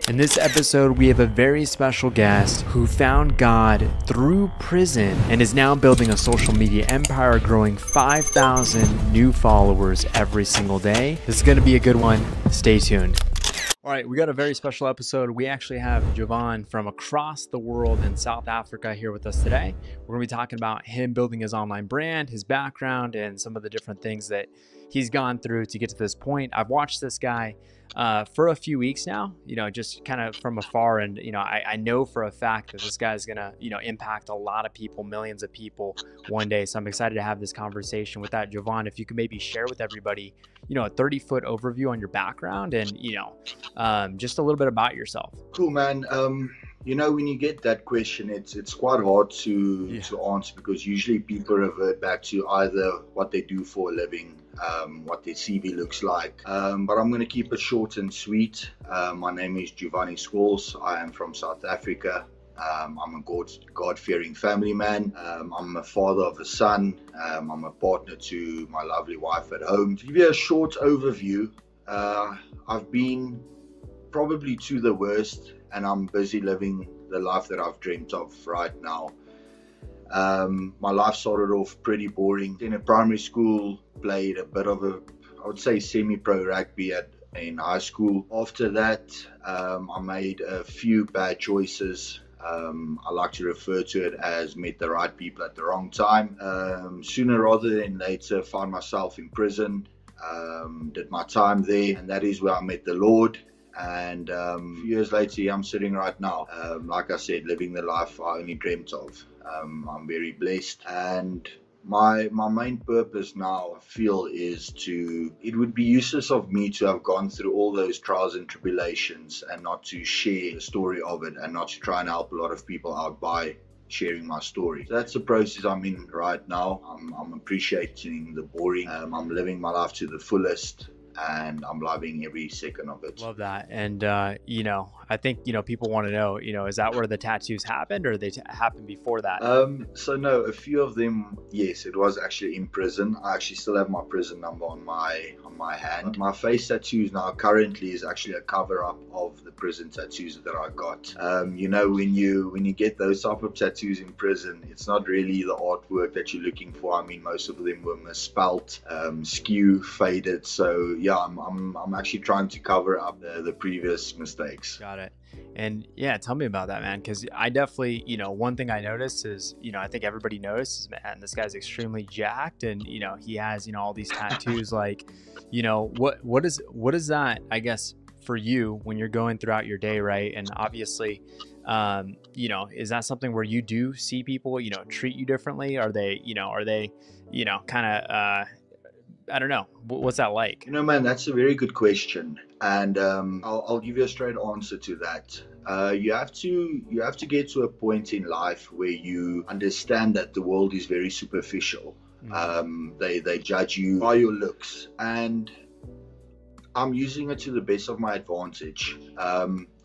In this episode, we have a very special guest who found God through prison and is now building a social media empire, growing 5,000 new followers every single day. This is going to be a good one. Stay tuned. All right, we got a very special episode. We actually have Jovane from across the world in South Africa here with us today. We're going to be talking about him building his online brand, his background, and some of the different things that he's gone through to get to this point. I've watched this guy for a few weeks now, just kind of from afar. And, I know for a fact that this guy is going to, impact a lot of people, millions of people one day. So I'm excited to have this conversation with that. Jovane, if you could maybe share with everybody, a 30-foot overview on your background and, just a little bit about yourself. Cool, man. When you get that question, it's quite hard to answer, because usually people revert back to either what they do for a living, what their CV looks like. But I'm going to keep it short and sweet. My name is Jovane Scholtz. I am from South Africa. I'm a God-fearing family man. I'm a father of a son. I'm a partner to my lovely wife at home. To give you a short overview, I've been probably to the worst, and I'm busy living the life that I've dreamt of right now. My life started off pretty boring. In a primary school, played a bit of I would say semi-pro rugby in high school. After that, I made a few bad choices. I like to refer to it as met the right people at the wrong time. Sooner rather than later, found myself in prison, did my time there, and that is where I met the Lord. And a few years later, I'm sitting right now, like I said, living the life I only dreamt of. I'm very blessed, and my main purpose now, I feel, it would be useless of me to have gone through all those trials and tribulations and not to share the story of it, and not to try and help a lot of people out by sharing my story. So that's the process I'm in right now. I'm appreciating the boring. I'm living my life to the fullest, and I'm loving every second of it. Love that. And, I think, people want to know, is that where the tattoos happened, or they happened before that? So no, a few of them, yes, it was actually in prison. I actually still have my prison number on my hand. My face tattoos now currently is actually a cover up of the prison tattoos that I got. When you get those type of tattoos in prison, it's not really the artwork that you're looking for. I mean, most of them were misspelt, skew, faded. So yeah, I'm actually trying to cover up the previous mistakes. Got it. And yeah, tell me about that, man. Because I definitely, one thing I noticed is, I think everybody notices, man, this guy's extremely jacked, and he has, all these tattoos. Like, what is that, I guess, for you when you're going throughout your day, right? And obviously, is that something where you do see people, treat you differently? Are they kind of I don't know. What's that like? Man, that's a very good question, and I'll give you a straight answer to that. You have to get to a point in life where you understand that the world is very superficial. They judge you by your looks, and I'm using it to the best of my advantage.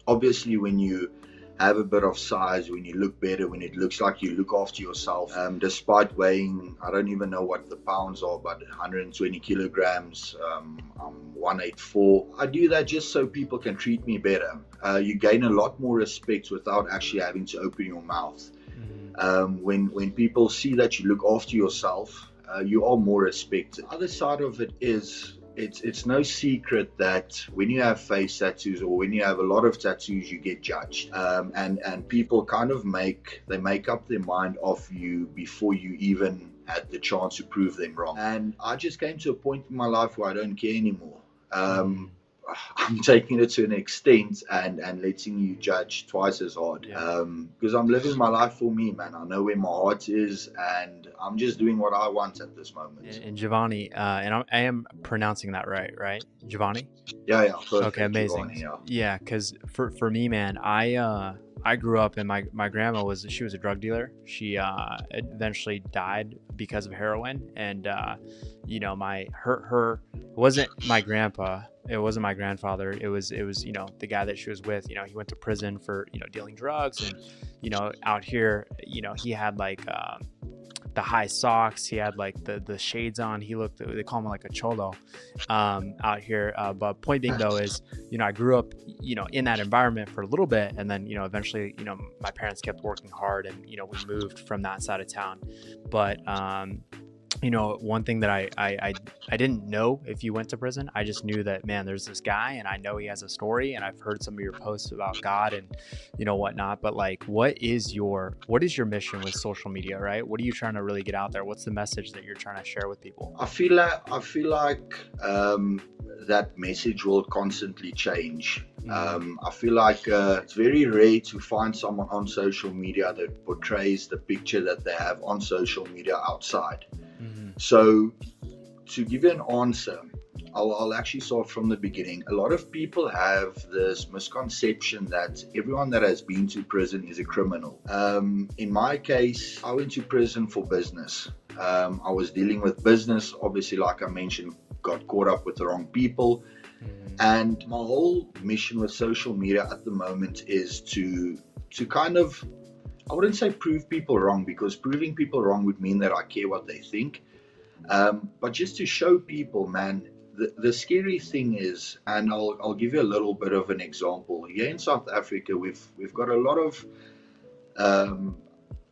Obviously, when you have a bit of size, when you look better, when it looks like you look after yourself, despite weighing, I don't even know what the pounds are, but 120 kilograms, I'm 184. I do that just so people can treat me better. You gain a lot more respect without actually having to open your mouth. When people see that you look after yourself, you are more respected. The other side of it is, it's no secret that when you have face tattoos, or when you have a lot of tattoos, you get judged, and people kind of make up their mind of you before you even had the chance to prove them wrong. And I just came to a point in my life where I don't care anymore. I'm taking it to an extent and letting you judge twice as hard, because I'm living my life for me, man. I know where my heart is, and I'm just doing what I want at this moment. And Jovane, and I am pronouncing that right? Jovane? Yeah, perfect. Okay, amazing. Jovane, yeah, because for me, man, I grew up, and my grandma was a drug dealer. She eventually died because of heroin, and her wasn't my grandpa. It wasn't my grandfather. It was the guy that she was with. He went to prison for dealing drugs, and out here, he had like the high socks. He had like the shades on. He looked, they call him like a cholo out here. But point being though is, I grew up, in that environment for a little bit. And then, eventually, my parents kept working hard and, we moved from that side of town. But, one thing that I didn't know if you went to prison, I just knew that, man, there's this guy and I know he has a story, and I've heard some of your posts about God and, whatnot. But like, what is your mission with social media, right? What are you trying to really get out there? What's the message that you're trying to share with people? I feel like that message will constantly change. I feel like it's very rare to find someone on social media that portrays the picture that they have on social media outside. So to give you an answer, I'll actually start from the beginning. A lot of people have this misconception that everyone that has been to prison is a criminal. In my case, I went to prison for business. I was dealing with business, obviously, like I mentioned, got caught up with the wrong people. And my whole mission with social media at the moment is to kind of, I wouldn't say prove people wrong, because proving people wrong would mean that I care what they think. But just to show people, man, the scary thing is, and I'll give you a little bit of an example. Here in South Africa, we've got a lot of,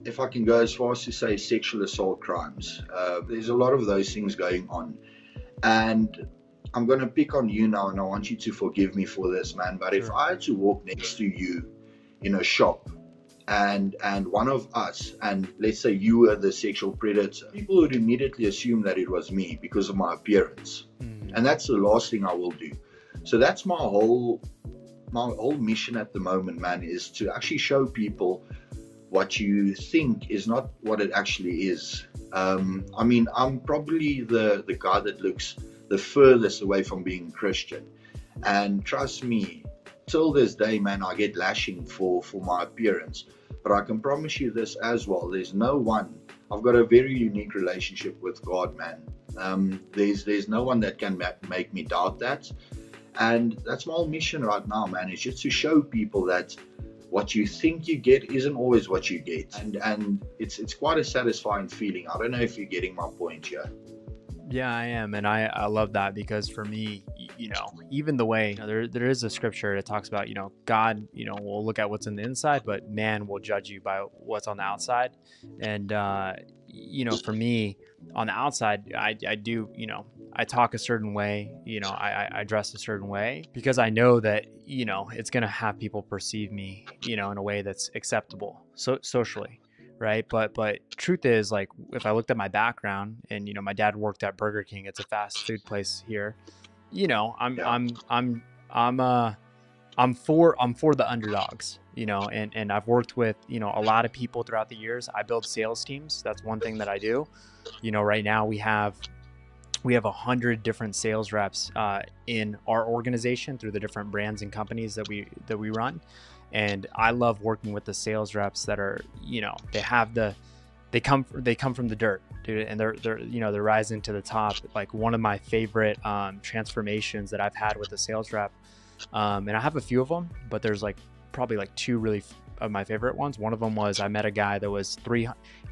if I can go as far as to say, sexual assault crimes. There's a lot of those things going on. And I'm going to pick on you now, and I want you to forgive me for this, man. But if I had to walk next to you in a shop, and one of us, and let's say you were the sexual predator, people would immediately assume that it was me because of my appearance. And that's the last thing I will do. So that's my whole mission at the moment, man, is to actually show people what you think is not what it actually is. I mean, I'm probably the guy that looks the furthest away from being Christian. And trust me, till this day, man, I get lashing for my appearance. But I can promise you this as well. There's no one. I've got a very unique relationship with God, man. There's no one that can make me doubt that. And that's my whole mission right now, man. It's just to show people that what you think you get isn't always what you get. And it's quite a satisfying feeling. I don't know if you're getting my point here. Yeah, I am. And I love that, because for me, even the way, there is a scripture that talks about, God, will look at what's in the inside, but man will judge you by what's on the outside. And, for me on the outside, I do, I talk a certain way, I dress a certain way, because I know that, it's going to have people perceive me, in a way that's acceptable socially. Right. But truth is, like, if I looked at my background and, my dad worked at Burger King, it's a fast food place here, I'm for the underdogs, and I've worked with, a lot of people throughout the years. I build sales teams. That's one thing that I do. Right now we have 100 different sales reps in our organization through the different brands and companies that we run. And I love working with the sales reps that are, they come from the dirt, dude, and they're rising to the top. Like, one of my favorite transformations that I've had with a sales rep, and I have a few of them, but there's probably two really of my favorite ones. One of them was, I met a guy that was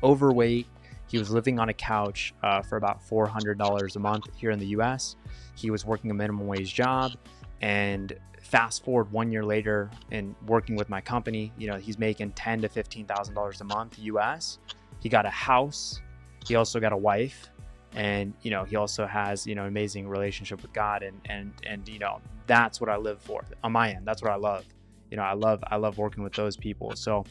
overweight. He was living on a couch for about $400 a month here in the US. He was working a minimum wage job, and fast forward 1 year later and working with my company, he's making $10,000 to $15,000 a month US. He got a house. He also got a wife, and he also has an amazing relationship with God, and that's what I live for on my end. That's what I love. I love working with those people. So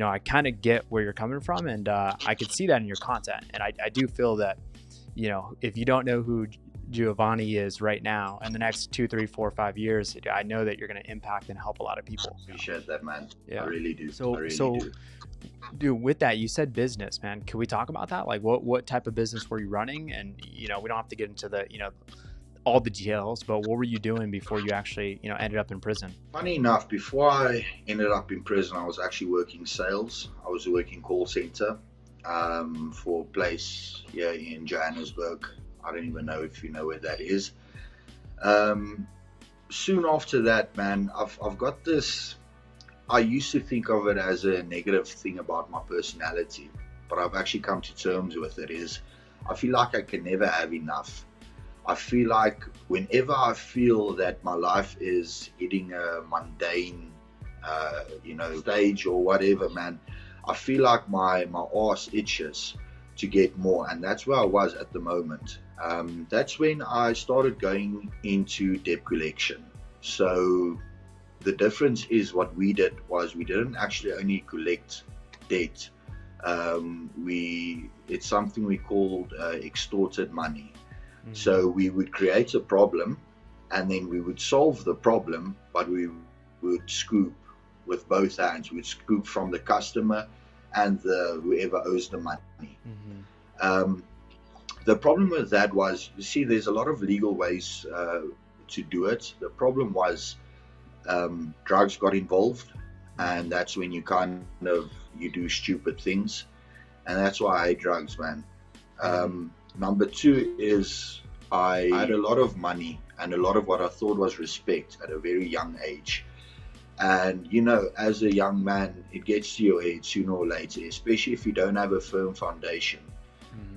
I kind of get where you're coming from, and I could see that in your content. And I do feel that if you don't know who Jovane is right now, in the next 2, 3, 4, 5 years, I know that you're going to impact and help a lot of people. Appreciate that, man. Yeah, I really do. So dude, with that, you said business, man. Can we talk about that? Like, what type of business were you running? And we don't have to get into the all the details, but what were you doing before you actually ended up in prison? Funny enough, before I ended up in prison, I was actually working sales. I was working call center for a place here in Johannesburg. I don't even know if you know where that is. Soon after that, man, I've got this. I used to think of it as a negative thing about my personality. but I've actually come to terms with it, is I feel like I can never have enough. I feel like whenever I feel that my life is hitting a mundane, stage or whatever, man, I feel like my arse itches to get more, and that's where I was at the moment. That's when I started going into debt collection. So the difference is what we did was we didn't actually only collect debt. It's something we called extorted money. Mm-hmm. So we would create a problem, and then we would solve the problem, but we would scoop with both hands. We'd scoop from the customer and whoever owes the money. Mm-hmm. The problem with that was, you see, there's a lot of legal ways to do it. The problem was drugs got involved, and that's when you you do stupid things, and that's why I hate drugs, man. Number two is I had a lot of money and a lot of what I thought was respect at a very young age. And, as a young man, it gets to your head sooner or later, especially if you don't have a firm foundation.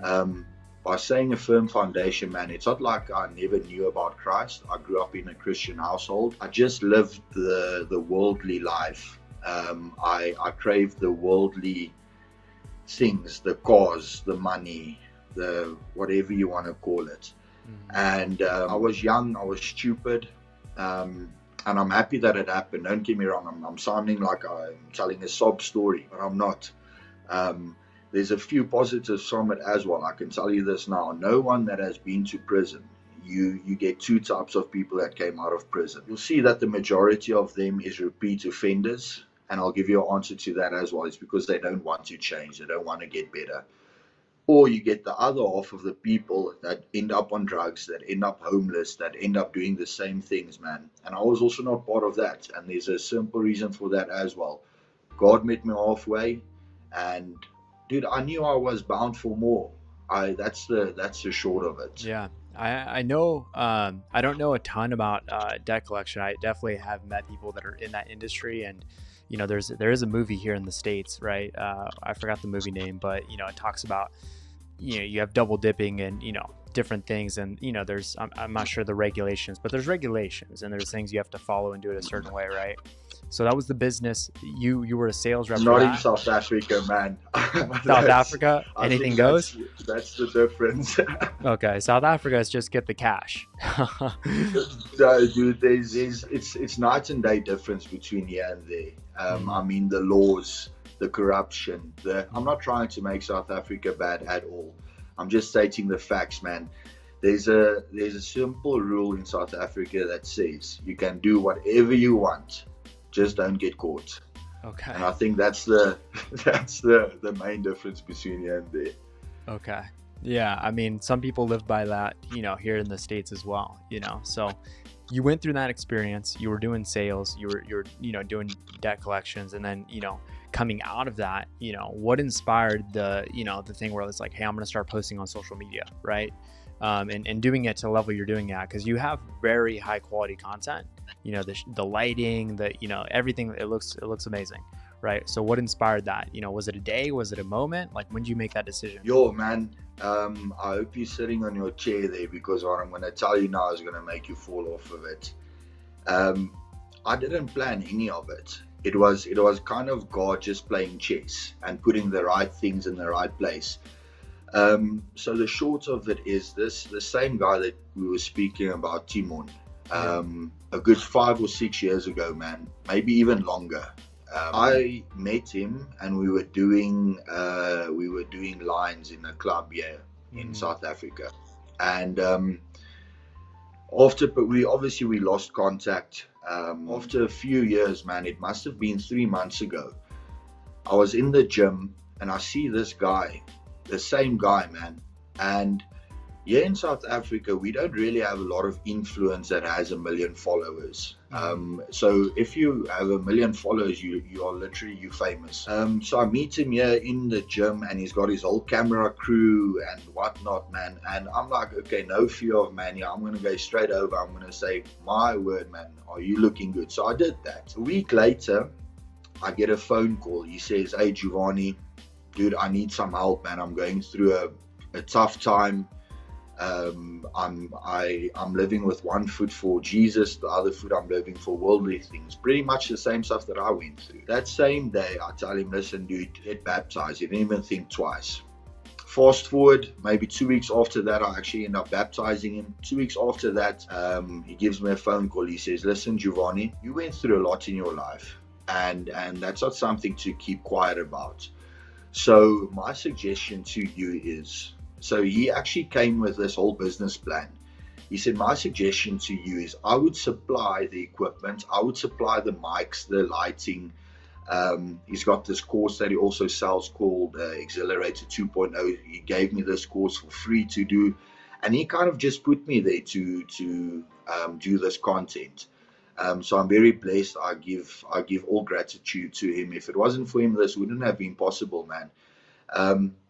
Mm-hmm. By saying a firm foundation, man, it's not like I never knew about Christ. I grew up in a Christian household. I just lived the worldly life. I craved the worldly things, the cause, the money, the whatever you want to call it. Mm-hmm. And I was young, I was stupid, and I'm happy that it happened. Don't get me wrong, I'm sounding like I'm telling a sob story, but I'm not. There's a few positives from it as well. I can tell you this now: no one that has been to prison, you get two types of people that came out of prison. You'll see that the majority of them is repeat offenders, and I'll give you an answer to that as well. It's because they don't want to change, they don't want to get better. Or you get the other half of the people that end up on drugs, that end up homeless, that end up doing the same things, man. And I was also not part of that. And there's a simple reason for that as well. God met me halfway, and dude, I knew I was bound for more. That's the short of it. Yeah, I know. I don't know a ton about debt collection. I definitely have met people that are in that industry, and there is a movie here in the States, right? I forgot the movie name, but it talks about you have double dipping and different things, and there's I'm not sure the regulations, but there's regulations, and there's things you have to follow and do it a certain way, right? So that was the business. You were a sales rep. Not in South Africa, man. South Africa, anything goes. That's the difference. Okay, South Africa is just get the cash. So, dude, it's night and day difference between here and there. I mean, the laws, the corruption. I'm not trying to make South Africa bad at all. I'm just stating the facts, man. There's a simple rule in South Africa that says you can do whatever you want, just don't get caught. Okay. And I think that's the main difference between here and there. Okay. Yeah, I mean, some people live by that, here in the States as well, So you went through that experience, you were doing sales, you were doing debt collections, and then, coming out of that, what inspired the thing where it's like, hey, I'm going to start posting on social media, right? And doing it to the level you're doing at, because you have very high quality content, the lighting, everything, it looks amazing, right? So what inspired that? Was it a day? Was it a moment? Like, when did you make that decision? Yo, man, I hope you're sitting on your chair there, because what I'm going to tell you now is going to make you fall off of it. I didn't plan any of it. It was kind of God just playing chess and putting the right things in the right place. So the short of it is the same guy that we were speaking about, Timon, a good 5 or 6 years ago, man, maybe even longer. I met him, and we were doing lines in a club here in South Africa, and we lost contact. After a few years, man, it must have been 3 months ago, I was in the gym and I see this guy, the same guy, man. And here in South Africa, we don't really have a lot of influence that has 1 million followers. So if you have 1 million followers, you are literally famous. So I meet him here in the gym, and he's got his whole camera crew and whatnot, man. And I'm like, okay, no fear of man here. I'm going to go straight over. I'm going to say, my word, man, are you looking good? So I did that. A week later, I get a phone call. He says, hey, Jovane, dude, I need some help, man. I'm going through a tough time. I'm living with one foot for Jesus, the other foot I'm living for worldly things. Pretty much the same stuff that I went through. That same day, I tell him, listen, dude, get baptized. He didn't even think twice. Fast forward, maybe 2 weeks after that, I actually end up baptizing him. 2 weeks after that, he gives me a phone call. He says, listen, Jovane, you went through a lot in your life, and that's not something to keep quiet about. So my suggestion to you is, so he actually came with this whole business plan. He said, my suggestion to you is I would supply the equipment, I would supply the mics, the lighting. He's got this course that he also sells called Accelerator 2.0. He gave me this course for free to do, and he kind of just put me there to do this content. So I'm very blessed. I give all gratitude to him. If it wasn't for him, this wouldn't have been possible, man.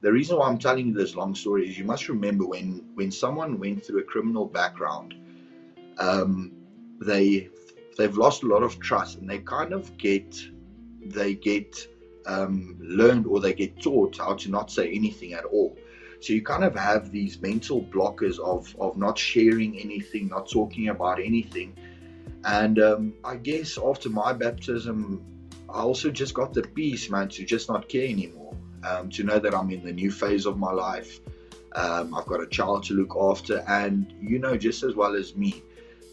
The reason why I'm telling you this long story is you must remember when someone went through a criminal background, they've lost a lot of trust, and they kind of get learned, or they get taught how to not say anything at all. So you kind of have these mental blockers of not sharing anything, not talking about anything. And I guess after my baptism, I also just got the peace, man, to just not care anymore. To know that I'm in the new phase of my life. I've got a child to look after, and just as well as me,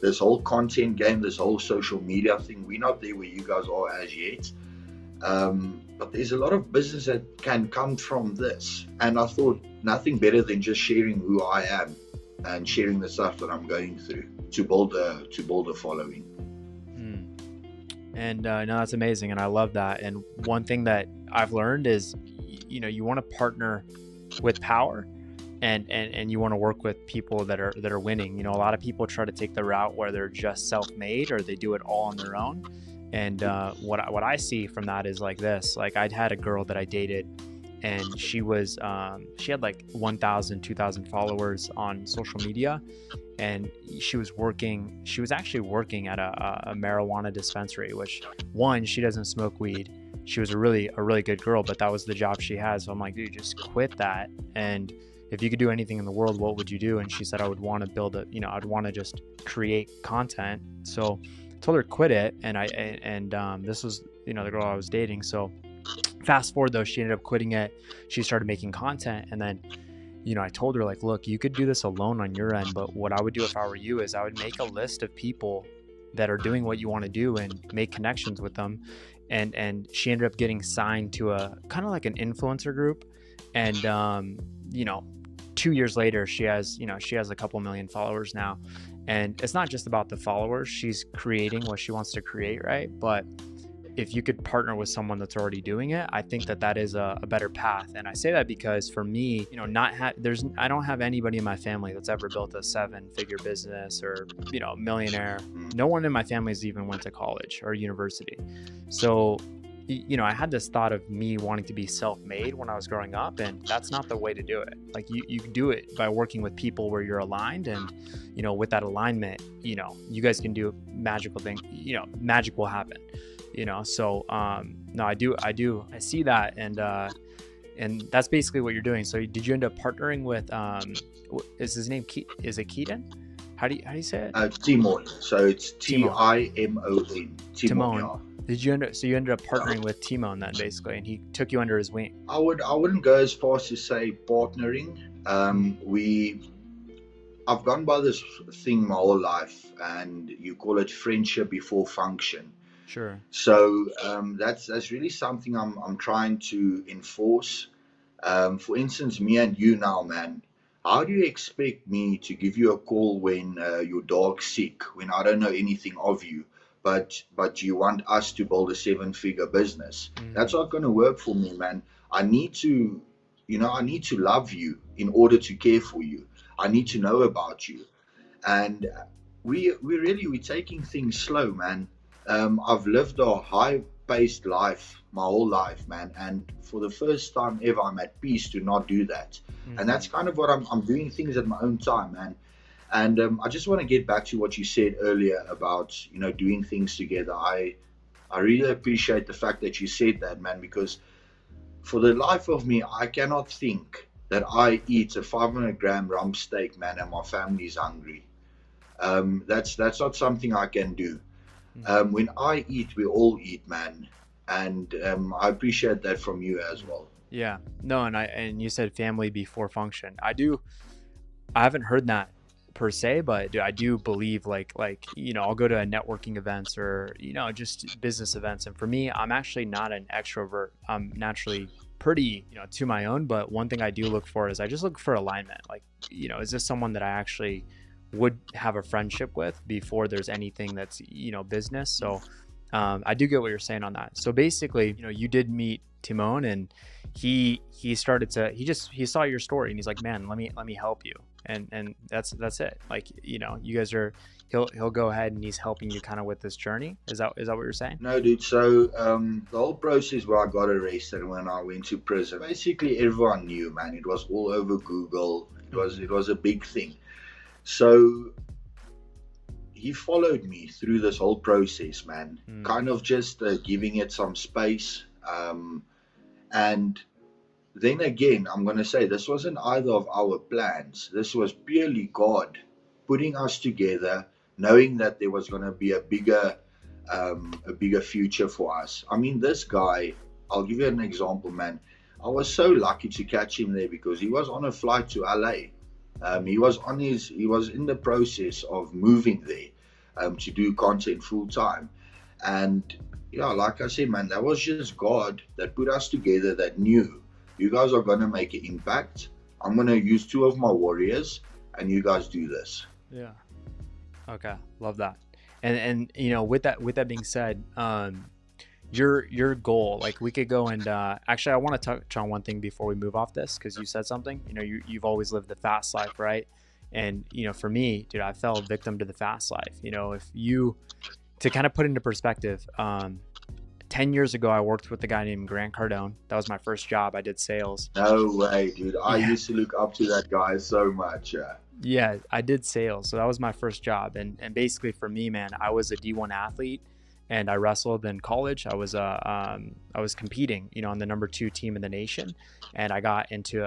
this whole content game, this whole social media thing, we're not there where you guys are as yet. But there's a lot of business that can come from this, and I thought nothing better than just sharing who I am and sharing the stuff that I'm going through to build a following. And no, that's amazing, and I love that. And one thing that I've learned is, you want to partner with power, and you want to work with people that are winning. A lot of people try to take the route where they're just self-made, or they do it all on their own. And what I see from that is like this. Like, I'd had a girl that I dated, and she had like 1,000, 2,000 followers on social media, and she was actually working at a marijuana dispensary, which, one, she doesn't smoke weed. She was a really good girl, but that was the job she had. So I'm like, dude, just quit that. And if you could do anything in the world, what would you do? And she said, I would want to I'd want to just create content. So I told her to quit it. And this was, the girl I was dating. So fast forward though, she ended up quitting it. She started making content. And then, I told her, like, look, you could do this alone on your end, but what I would do if I were you is I would make a list of people that are doing what you want to do and make connections with them. And she ended up getting signed to a kind of like an influencer group. And, 2 years later, she has a couple million followers now. And it's not just about the followers. She's creating what she wants to create, right? But if you could partner with someone that's already doing it, I think that is a better path. And I say that because for me, I don't have anybody in my family that's ever built a 7-figure business or, millionaire. No one in my family has even went to college or university. So, I had this thought of me wanting to be self-made when I was growing up, and that's not the way to do it. Like, you do it by working with people where you're aligned, and, with that alignment, you guys can do magical things, magic will happen. So no, I see that, and that's basically what you're doing. So did you end up partnering with is his name is it Keaton? How do you say it? Timon. So it's Timon. Timon. You ended up partnering with Timon then, basically, and he took you under his wing. I wouldn't go as far as to say partnering. I've gone by this thing my whole life, and you call it friendship before function. Sure. So that's really something I'm trying to enforce. For instance, me and you now, man. How do you expect me to give you a call when your dog's sick, when I don't know anything of you, but you want us to build a 7-figure business? That's not going to work for me, man. I need to love you in order to care for you. I need to know about you, and we're taking things slow, man. I've lived a high-paced life my whole life, man, and for the first time ever, I'm at peace to not do that. And that's kind of what I'm doing things at my own time, man. And I just want to get back to what you said earlier about doing things together. I really appreciate the fact that you said that, man, because For the life of me, I cannot think that I eat a 500-gram rump steak, man, and my family is hungry. That's not something I can do. When I eat, we all eat, man, and I appreciate that from you as well. Yeah, no, and you said family before function. I haven't heard that per se, but I do believe like, I'll go to a networking events or, just business events. And for me, I'm actually not an extrovert. I'm naturally pretty, to my own, but one thing I do look for is I just look for alignment. Like, is this someone that I actually would have a friendship with before there's anything that's, business. So I do get what you're saying on that. So basically, you did meet Timon, and he saw your story and he's like, man, let me help you. And that's it. Like, you guys are, he'll go ahead and he's helping you kind of with this journey. Is that what you're saying? No, dude. So the whole process where I got arrested, when I went to prison, basically everyone knew, man. It was all over Google. It was a big thing. So he followed me through this whole process, man, kind of just giving it some space. And then again, I'm going to say this wasn't either of our plans. This was purely God putting us together, knowing that there was going to be a bigger future for us. I mean, this guy, I'll give you an example, man. I was so lucky to catch him there because he was on a flight to LA. He was in the process of moving there to do content full time. And like I said, man, that was just God that put us together, that knew you guys are going to make an impact. I'm going to use 2 of my warriors and you guys do this. Yeah. Okay. Love that. And with that being said, your goal, like we could go and actually I want to touch on one thing before we move off this, because you said something, you've always lived the fast life, right? And for me, dude, I fell victim to the fast life. If you, to kind of put into perspective, 10 years ago I worked with a guy named Grant Cardone. That was my first job. I did sales. No way, dude. I used to look up to that guy so much. Yeah, I did sales. So that was my first job. And basically for me, man, I was a D1 athlete. And I wrestled in college. I was competing, on the number 2 team in the nation, and I got into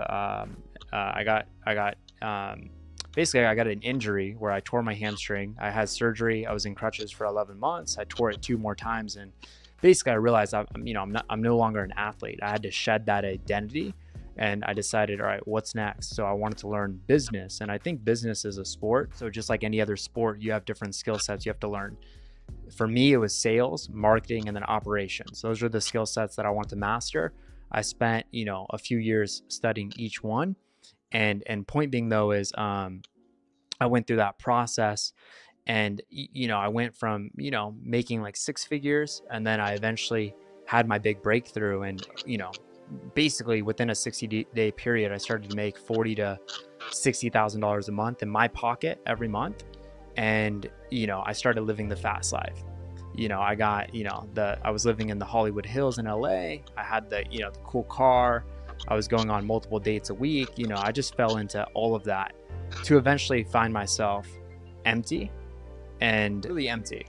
basically I got an injury where I tore my hamstring. I had surgery. I was in crutches for 11 months. I tore it 2 more times, and basically I realized I'm no longer an athlete. I had to shed that identity, and I decided, all right, what's next? So I wanted to learn business, and I think business is a sport. So just like any other sport, you have different skill sets you have to learn. For me, it was sales, marketing, and then operations. Those are the skill sets that I want to master. I spent, a few years studying each one. And point being though is, I went through that process, and, I went from, making like 6 figures, and then I eventually had my big breakthrough. And, basically within a 60-day period, I started to make $40,000 to $60,000 a month in my pocket every month. And, I started living the fast life. I got, I was living in the Hollywood Hills in LA. I had the cool car. I was going on multiple dates a week. I just fell into all of that to eventually find myself empty, and really empty.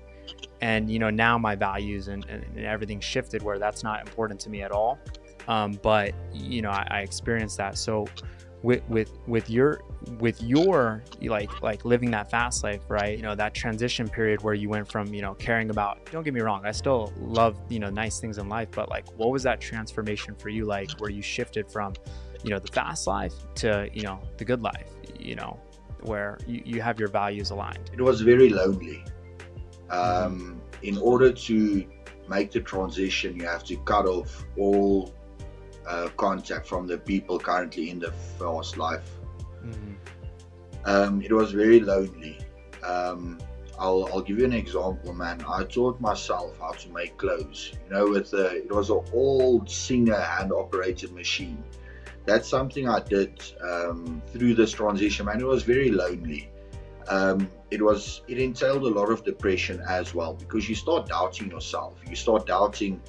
And, now my values and everything shifted where that's not important to me at all. But, I experienced that. So with your like living that fast life, right? That transition period where you went from, caring about, don't get me wrong, I still love, nice things in life, but like, what was that transformation for you? Like where you shifted from, the fast life to, the good life, where you have your values aligned? It was very lonely. In order to make the transition, you have to cut off all contact from the people currently in the fast life. It was very lonely. I'll give you an example, man. I taught myself how to make clothes. It was an old Singer hand-operated machine. That's something I did through this transition, man. It was very lonely. It entailed a lot of depression as well, because you start doubting yourself. You start doubting,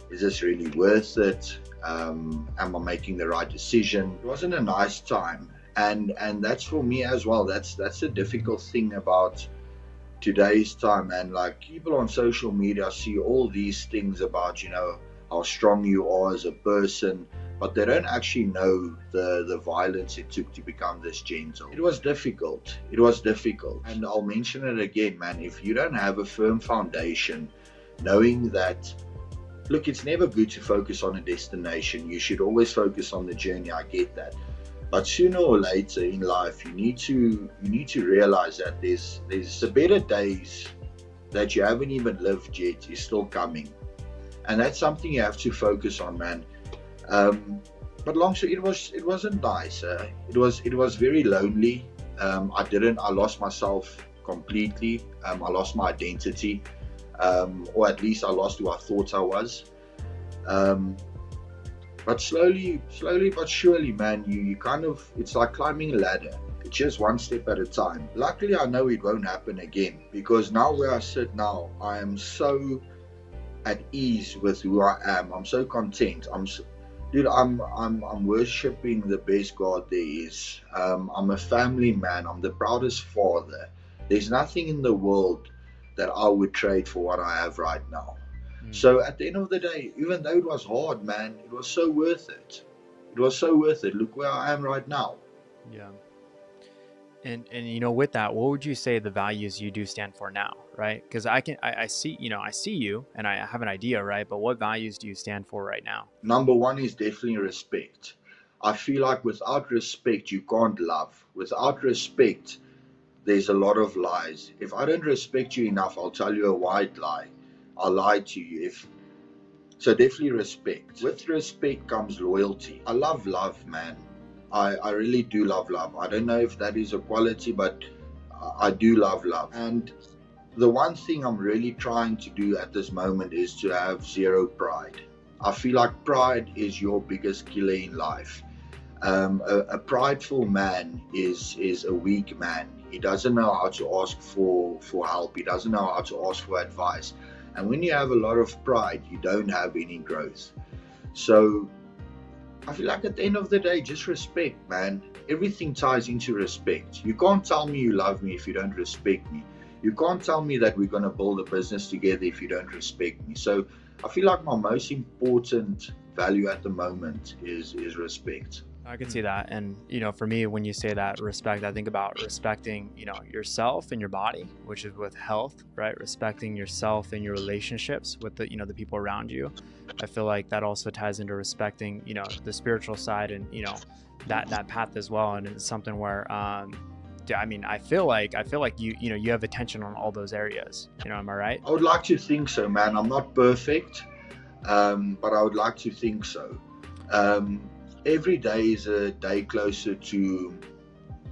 is this really worth it? Am I making the right decision? It wasn't a nice time, and that's for me as well. That's the difficult thing about today's time. And like, people on social media see all these things about how strong you are as a person, but they don't actually know the violence it took to become this gentle. It was difficult. It was difficult. And I'll mention it again, man. If you don't have a firm foundation, knowing that, look, it's never good to focus on a destination. You should always focus on the journey. I get that. But sooner or later in life, you need to realize that there's the better days that you haven't even lived yet is still coming. And that's something you have to focus on, man. But long story, it wasn't nice. It was very lonely. I lost myself completely. I lost my identity, or at least I lost who I thought I was. But slowly but surely, man, you kind of, it's like climbing a ladder. It's just one step at a time. Luckily, I know it won't happen again, because now where I sit now, I am so at ease with who I am. I'm so content. I'm worshiping the best God there is. I'm a family man. I'm the proudest father. There's nothing in the world that I would trade for what I have right now. So at the end of the day, even though it was hard, man, it was so worth it. It was so worth it. Look where I am right now. Yeah. And you know, with that, what would you say the values you do stand for now, right? Because I see you and I have an idea, right? But what values do you stand for right now? Number one is definitely respect. I feel like without respect, you can't love. Without respect, there's a lot of lies. If I don't respect you enough, I'll tell you a white lie. I'll lie to you. So definitely respect. With respect comes loyalty. I love love, man. I really do love love. I don't know if that is a quality, but I do love love. And the one thing I'm really trying to do at this moment is to have zero pride. I feel like pride is your biggest killer in life. A prideful man is a weak man. He doesn't know how to ask for help. He doesn't know how to ask for advice. And when you have a lot of pride, you don't have any growth. So I feel like at the end of the day, just respect, man. Everything ties into respect. You can't tell me you love me if you don't respect me. You can't tell me that we're going to build a business together if you don't respect me. So I feel like my most important value at the moment is respect. I can see that. And, you know, for me, when you say that respect, I think about respecting, you know, yourself and your body, which is with health, right? Respecting yourself and your relationships with the, you know, the people around you. I feel like that also ties into respecting, you know, the spiritual side and, you know, that path as well. And it's something where, I mean, I feel like you have attention on all those areas. You know, am I right? I would like to think so, man. I'm not perfect, but I would like to think so. Every day is a day closer to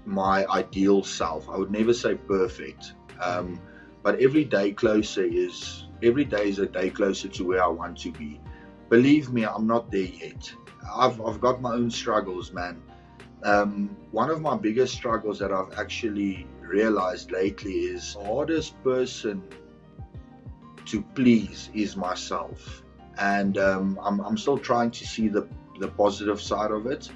my ideal self. I would never say perfect, but every day is a day closer to where I want to be. Believe me, I'm not there yet. I've got my own struggles, man. One of my biggest struggles that I've actually realized lately is the hardest person to please is myself, and I'm still trying to see the positive side of it.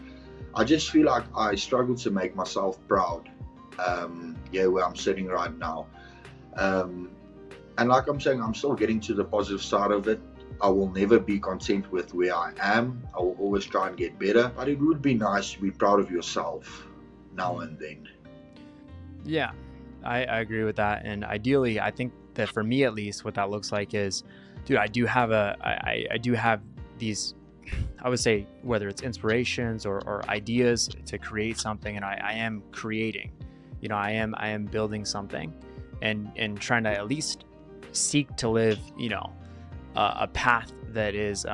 I just feel like I struggle to make myself proud, where I'm sitting right now. And like I'm saying, I'm still getting to the positive side of it. I will never be content with where I am. I will always try and get better, but it would be nice to be proud of yourself now and then. Yeah, I agree with that. And ideally, I think that for me, at least, what that looks like is, dude, I do have these, I would say, whether it's inspirations or ideas to create something, and I am creating, you know, I am building something and trying to at least seek to live, you know, a path that is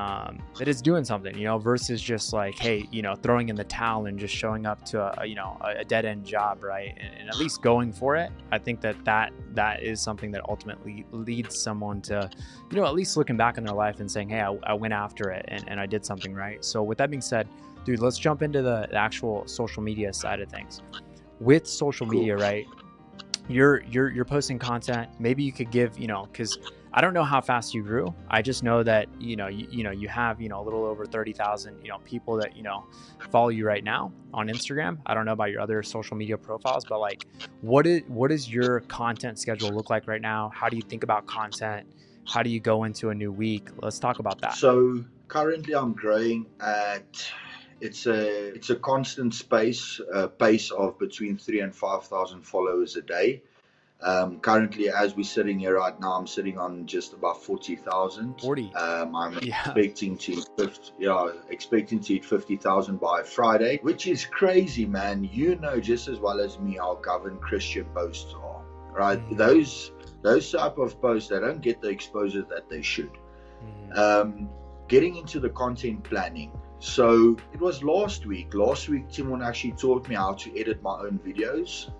doing something, you know, versus just like, hey, you know, throwing in the towel and just showing up to a dead end job, right? And at least going for it. I think that is something that ultimately leads someone to, you know, at least looking back on their life and saying, hey, I went after it and I did something right. So with that being said, dude, let's jump into the actual social media side of things. With social media, right? You're posting content. Maybe you could give, you know, because I don't know how fast you grew. I just know that, you have, a little over 30,000, people that, follow you right now on Instagram. I don't know about your other social media profiles, but like, what does your content schedule look like right now? How do you think about content? how do you go into a new week? Let's talk about that. So currently I'm growing at, it's a constant pace of between 3 and 5,000 followers a day. Currently, as we're sitting here right now, I'm sitting on just about 40,000. 40. I'm Yeah. expecting to hit 50,000 by Friday, which is crazy, man. You know just as well as me how governed Christian posts are, right? Those type of posts, they don't get the exposure that they should. Getting into the content planning. So it was last week. Timon actually taught me how to edit my own videos.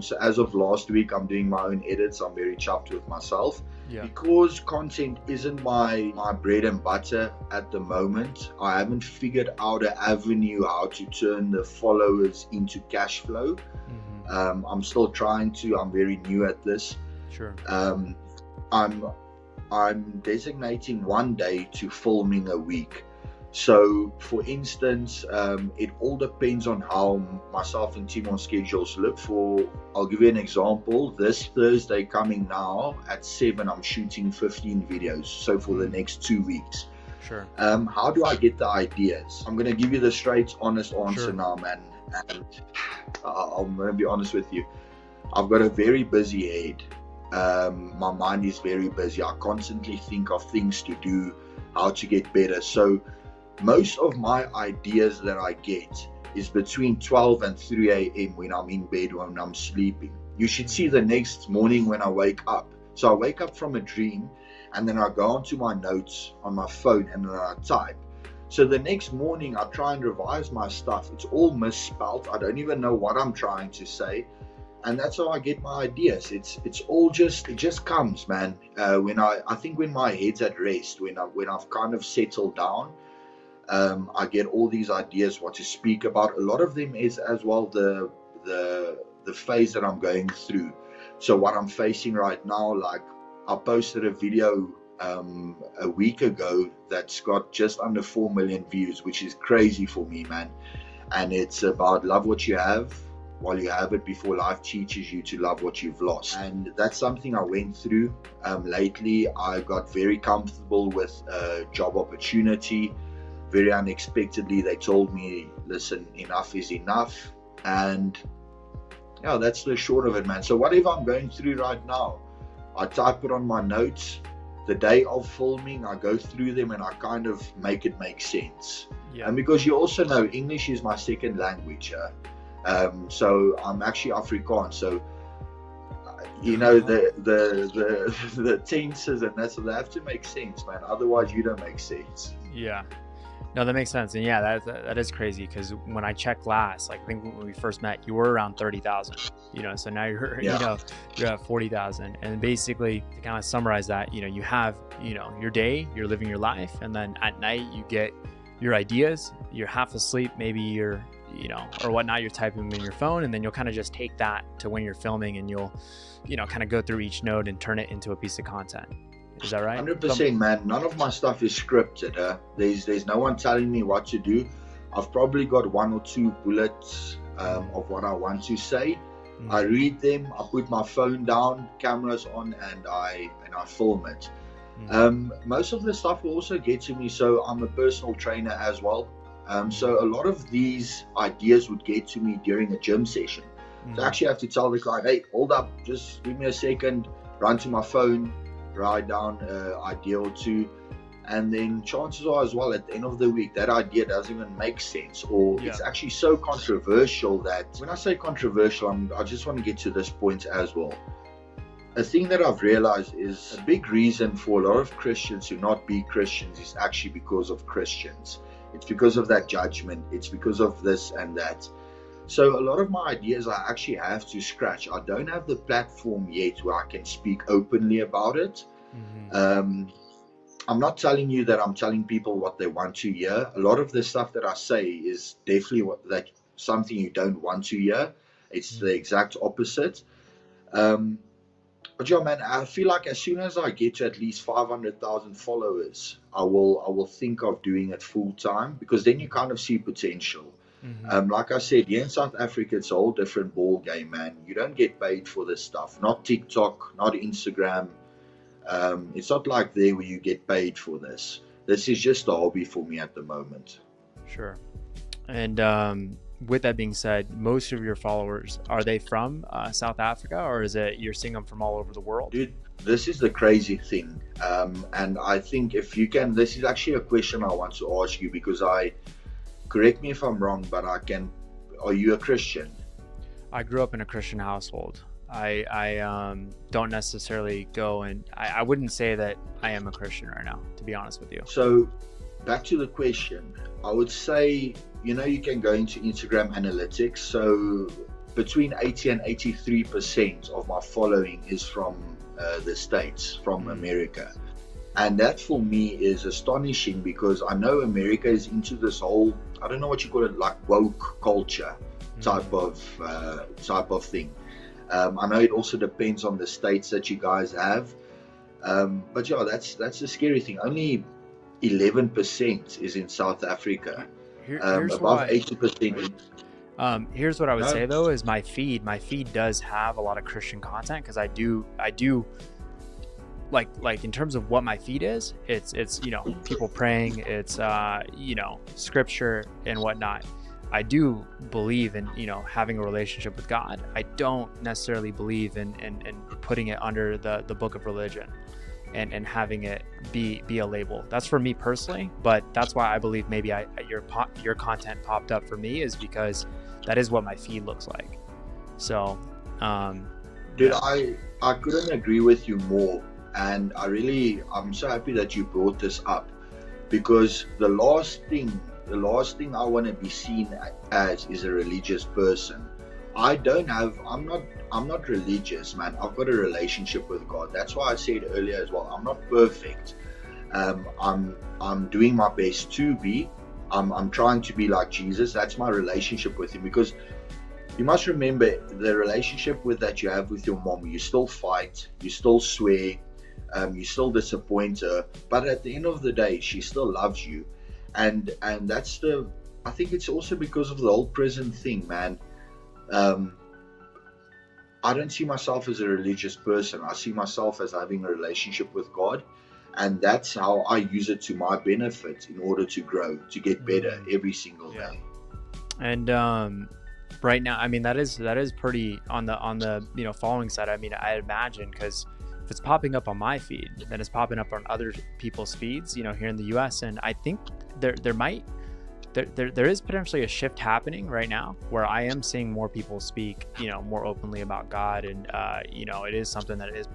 So as of last week, I'm doing my own edits. I'm very chuffed with myself. Because content isn't my bread and butter at the moment. I haven't figured out an avenue how to turn the followers into cash flow. I'm still trying to. I'm very new at this. Sure. I'm designating one day to filming a week. So, for instance, it all depends on how myself and Timon's schedules look. I'll give you an example. This Thursday coming now at 7, I'm shooting 15 videos. So for the next 2 weeks. Sure. How do I get the ideas? I'm going to give you the straight, honest answer now, man. And I'm going to be honest with you. I've got a very busy head. My mind is very busy. I constantly think of things to do, how to get better. So most of my ideas that I get is between 12 and 3 a.m. when I'm in bed, when I'm sleeping. You should see the next morning when I wake up. So I wake up from a dream and then I go onto my notes on my phone and then I type. So the next morning I try and revise my stuff. It's all misspelled. I don't even know what I'm trying to say. And that's how I get my ideas. It just comes, man. I think when my head's at rest, when I've kind of settled down, I get all these ideas what to speak about. A lot of them is as well the phase that I'm going through. So what I'm facing right now, like I posted a video a week ago that's got just under 4 million views, which is crazy for me, man. And it's about love what you have while you have it before life teaches you to love what you've lost. And that's something I went through. Lately, I got very comfortable with a job opportunity. Very unexpectedly, they told me, listen, enough is enough. And yeah, that's the short of it, man. So whatever I'm going through right now, I type it on my notes. The day of filming, I go through them and I kind of make it make sense. And because you also know English is my second language. So I'm actually Afrikaans. So you know the tenses and that's, they have to make sense, man. Otherwise, you don't make sense. Yeah. No, that makes sense. And yeah, that is crazy because when I checked last, like I think when we first met, you were around 30,000, so now you're at 40,000. And basically to kind of summarize that, you have, your day, you're living your life. And then at night you get your ideas, you're half asleep, maybe you're, or whatnot, you're typing in your phone, and then you'll kind of just take that to when you're filming and you'll, kind of go through each node and turn it into a piece of content. Is that right? 100%, man. None of my stuff is scripted. There's no one telling me what to do. I've probably got 1 or 2 bullets of what I want to say. I read them. I put my phone down, cameras on, and I film it. Most of the stuff will also get to me. So I'm a personal trainer as well. So a lot of these ideas would get to me during a gym session. So I actually have to tell the client, hey, hold up, just give me a second, run to my phone, write down an idea or 2, and then chances are as well at the end of the week that idea doesn't even make sense, or it's actually so controversial that, when I say controversial, I just want to get to this point as well. A thing that I've realized is a big reason for a lot of Christians to not be Christians is actually because of Christians. It's because of that judgment. It's because of this and that. So a lot of my ideas I actually have to scratch. I don't have the platform yet where I can speak openly about it. I'm not telling you that I'm telling people what they want to hear. A lot of the stuff that I say is definitely something you don't want to hear. It's the exact opposite. But yeah, man, I feel like as soon as I get to at least 500,000 followers, I will think of doing it full time, because then you kind of see potential. Like I said, here in South Africa, it's a whole different ball game, man. You don't get paid for this stuff. Not TikTok, not Instagram. It's not like there where you get paid for this. This is just a hobby for me at the moment. Sure. And with that being said, most of your followers, are they from South Africa, or is it you're seeing them from all over the world? Dude, this is the crazy thing. And I think if you can, this is actually a question I want to ask you, because correct me if I'm wrong, but are you a Christian? I grew up in a Christian household. I don't necessarily go, and I wouldn't say that I am a Christian right now, to be honest with you. So back to the question, I would say, you can go into Instagram analytics. So between 80 and 83% of my following is from the States, from America. And that for me is astonishing, because I know America is into this whole, I don't know what you call it, like woke culture type of thing. I know it also depends on the states that you guys have. But yeah, that's the scary thing. Only 11% is in South Africa. Above 80%. Here's what I would say though, is my feed does have a lot of Christian content, because I do like in terms of what my feed is, it's people praying, it's scripture and whatnot. I do believe in having a relationship with God. I don't necessarily believe in putting it under the book of religion and having it be a label. That's for me personally, but that's why I believe maybe your content popped up for me, is because that is what my feed looks like. So dude, I couldn't agree with you more, and I'm so happy that you brought this up, because the last thing I want to be seen as is a religious person. I'm not religious, man. I've got a relationship with God. That's why I said earlier as well, I'm not perfect. I'm doing my best to be. I'm trying to be like Jesus. That's my relationship with him, because you must remember the relationship that you have with your mom. You still fight, you still swear, you still disappoint her, but at the end of the day, she still loves you. And that's I think it's also because of the whole prison thing, man. I don't see myself as a religious person. I see myself as having a relationship with God, and that's how I use it to my benefit in order to grow, to get better every single day. And right now, I mean, that is pretty on the following side. I mean, I imagine, because if it's popping up on my feed, then it's popping up on other people's feeds, here in the US. And I think there is potentially a shift happening right now, where I am seeing more people speak, more openly about God. And, it is something that is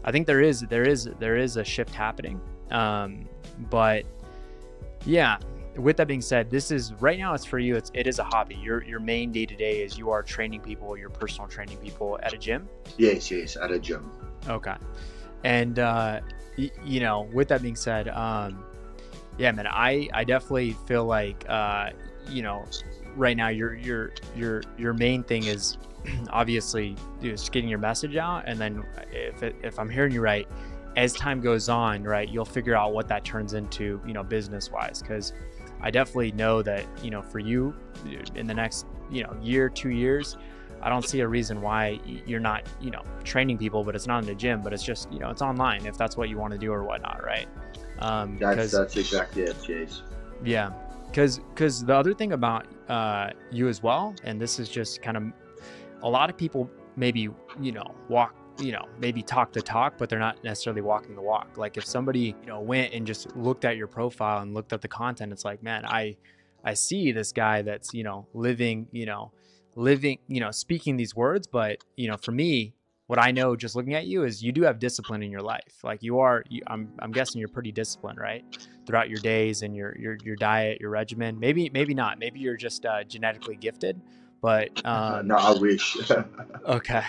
I think there is a shift happening. But yeah, with that being said, this is right now, it's for you. It is a hobby. Your main day to day is you are training people, you're personal training people at a gym. Yes, at a gym. Okay. And, with that being said, yeah, man, I definitely feel like, right now your main thing is obviously just getting your message out. And then if I'm hearing you right, as time goes on, right, you'll figure out what that turns into, business wise. Cause I definitely know that, for you in the next, year, 2 years, I don't see a reason why you're not, training people, but it's not in the gym, but it's just, it's online if that's what you want to do or whatnot. Right. That's exactly it, Chase. Yeah. Cause the other thing about, you as well, and this is just kind of, a lot of people maybe, walk, maybe talk the talk, but they're not necessarily walking the walk. Like if somebody, went and just looked at your profile and looked at the content, it's like, man, I see this guy that's, living, speaking these words. But, for me, what I know just looking at you is you do have discipline in your life. Like I'm guessing you're pretty disciplined, right? Throughout your days and your diet, your regimen. Maybe not. Maybe you're just genetically gifted, but no, I wish. Okay.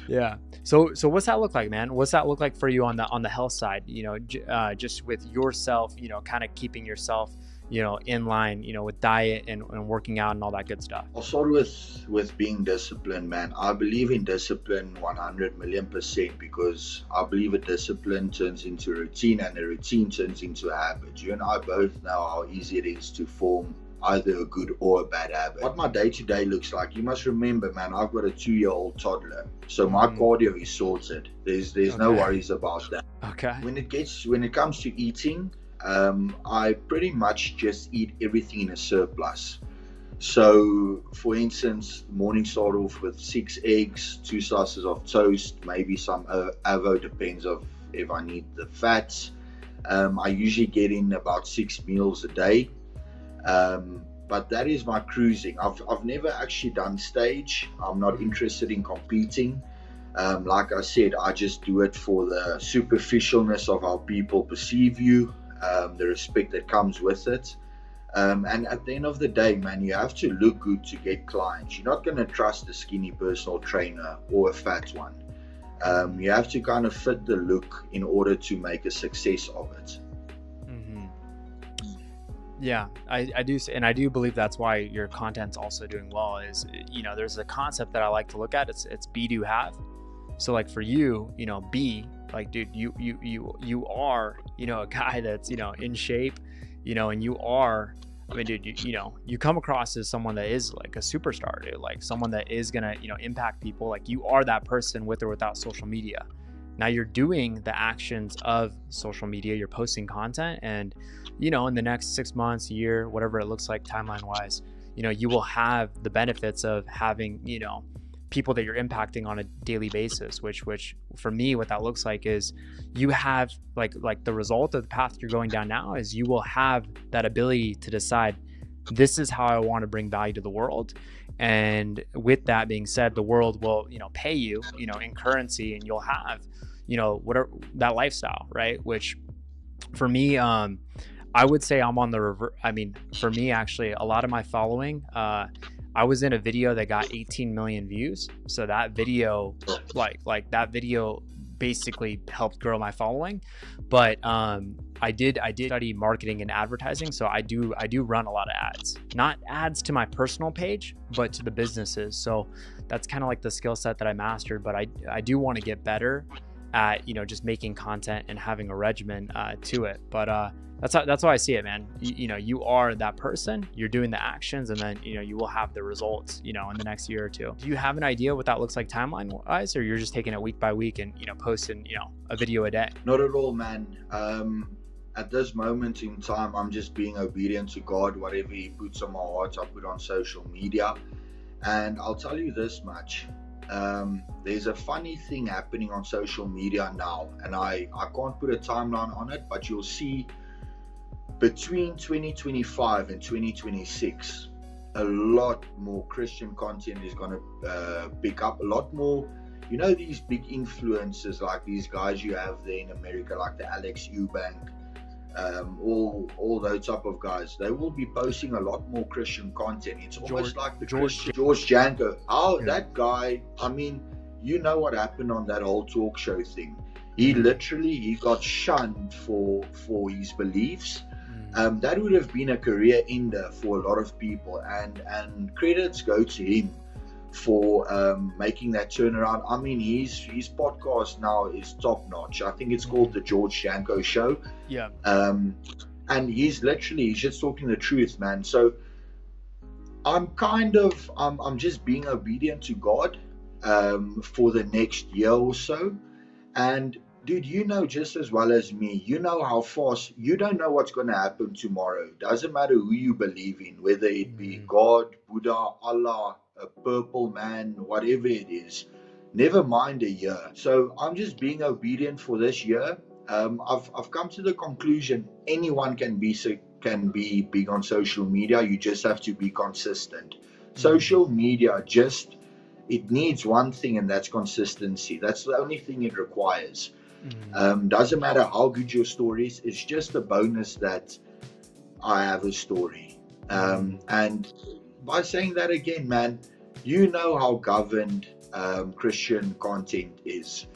Yeah. So what's that look like, man? What's that look like for you on the health side? Just with yourself, kind of keeping yourself, in line, with diet and working out and all that good stuff. I'll start with being disciplined, man. I believe in discipline 100 million%, because I believe a discipline turns into a routine, and a routine turns into a habit. You and I both know how easy it is to form either a good or a bad habit. What my day-to-day looks like, you must remember, man, I've got a 2-year-old toddler, so my cardio is sorted. There's no worries about that. Okay. When it comes to eating, I pretty much just eat everything in a surplus. So, for instance, morning start off with 6 eggs, 2 slices of toast, maybe some avo, depends of if I need the fats. I usually get in about 6 meals a day, but that is my cruising. I've never actually done stage. I'm not interested in competing. Like I said, I just do it for the superficialness of how people perceive you, the respect that comes with it. And at the end of the day, man, you have to look good to get clients. You're not going to trust a skinny personal trainer or a fat one. You have to kind of fit the look in order to make a success of it. Mm-hmm. Yeah, I do. And I do believe that's why your content's also doing well is, there's a concept that I like to look at. It's be, do, have. So like for you, be like, dude, you are, a guy that's, in shape, and you are, I mean, dude, you come across as someone that is like a superstar, dude, like someone that is going to, impact people. Like you are that person with or without social media. Now you're doing the actions of social media, you're posting content, and, in the next 6 months, year, whatever it looks like timeline wise, you will have the benefits of having, people that you're impacting on a daily basis, which for me, what that looks like is you have like the result of the path you're going down now is you will have that ability to decide, this is how I want to bring value to the world. And with that being said, the world will, pay you, in currency, and you'll have, whatever that lifestyle, right? Which for me, I would say I'm on the reverse. I mean, for me, actually, a lot of my following, I was in a video that got 18 million views. So that video, like that video basically helped grow my following. But I did study marketing and advertising. So I do run a lot of ads, not ads to my personal page, but to the businesses. So that's kind of like the skill set that I mastered, but I do want to get better at, just making content and having a regimen to it. But that's how I see it, man. You are that person, you're doing the actions, and then, you will have the results, in the next year or two. Do you have an idea what that looks like timeline wise, or you're just taking it week by week and, posting, a video a day? Not at all, man. At this moment in time, I'm just being obedient to God. Whatever He puts on my heart, I put on social media. And I'll tell you this much. There's a funny thing happening on social media now, and I can't put a timeline on it, but you'll see between 2025 and 2026, a lot more Christian content is going to pick up. A lot more, these big influencers like these guys you have there in America, like the Alex Eubank, all those type of guys. They will be posting a lot more Christian content. It's almost like the George Janko. That guy, I mean, what happened on that whole talk show thing. He got shunned for his beliefs. That would have been a career ender for a lot of people, and credits go to him for making that turnaround. I mean, his podcast now is top notch. I think it's called the George Janko Show. Yeah. And he's just talking the truth, man. So I'm just being obedient to God for the next year or so. And dude, just as well as me, how fast, you don't know what's going to happen tomorrow. Doesn't matter who you believe in, whether it be God, Buddha, Allah, a purple man, whatever it is, never mind a year. So I'm just being obedient for this year. I've come to the conclusion anyone can be big on social media. You just have to be consistent. Social media it needs one thing, and that's consistency. That's the only thing it requires. Doesn't matter how good your story is. It's just a bonus that I have a story. And by saying that again, man, how governed Christian content is.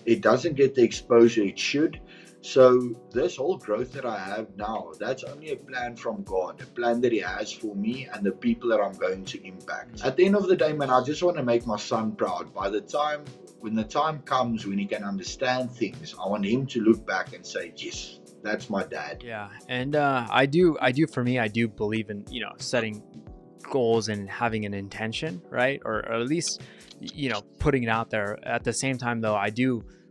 It doesn't get the exposure it should. So this whole growth that I have now, that's only a plan from God, a plan that He has for me and the people that I'm going to impact. At the end of the day, man, I just want to make my son proud. When the time comes when he can understand things, I want him to look back and say, yes, That's my dad. Yeah. And I do for me, I do believe in, setting goals and having an intention, right? Or at least, putting it out there. At the same time, though,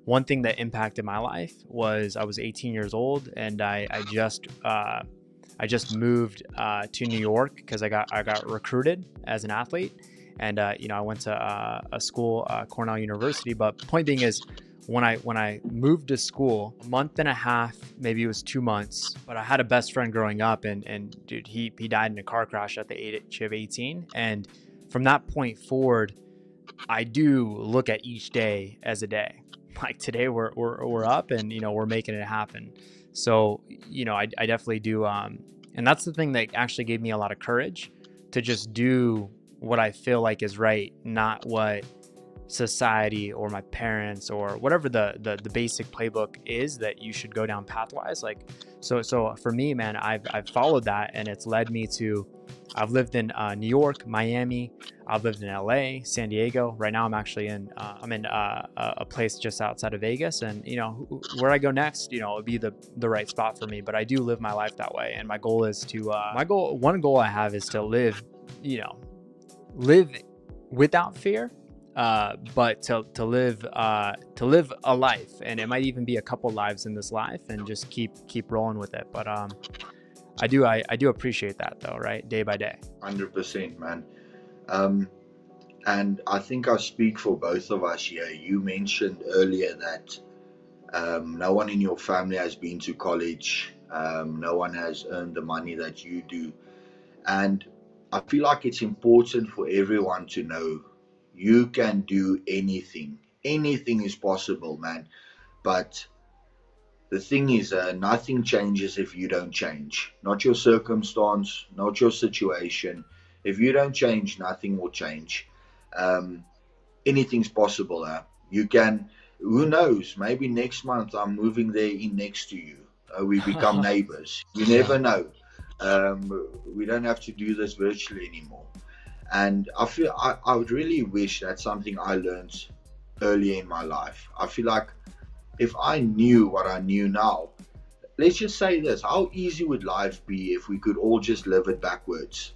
one thing that impacted my life was I was 18 years old, and I just moved to New York because I got recruited as an athlete, and I went to a school, Cornell University. But point being is, when I moved to school, a month and a half, maybe it was 2 months, but I had a best friend growing up, and dude, he died in a car crash at the age of 18. And from that point forward, I do look at each day as a day. Like today we're up, and we're making it happen. So I definitely do, and that's the thing that actually gave me a lot of courage to just do what I feel like is right, not what society or my parents or whatever the basic playbook is that you should go down pathwise. Like so for me, man, I've followed that, and it's led me to, I've lived in New York, Miami, I've lived in LA, San Diego. Right now I'm actually in a place just outside of Vegas, and where I go next, it would be the right spot for me. But I do live my life that way, and my goal is to one goal I have is to live without fear, but to live a life, and it might even be a couple lives in this life, and just keep rolling with it. But I do appreciate that, though, right? Day by day. 100%, man. And I think I speak for both of us here. You mentioned earlier that no one in your family has been to college. No one has earned the money that you do. And I feel like it's important for everyone to know you can do anything. Anything is possible, man. But the thing is, nothing changes if you don't change. Not your circumstance, not your situation. If you don't change, nothing will change. Anything's possible. You can, who knows, maybe next month I'm moving there in next to you. We become neighbors. You never know. We don't have to do this virtually anymore. And I feel I would really wish that's something I learned earlier in my life. I feel like if I knew what I knew now, let's just say this, how easy would life be if we could all just live it backwards?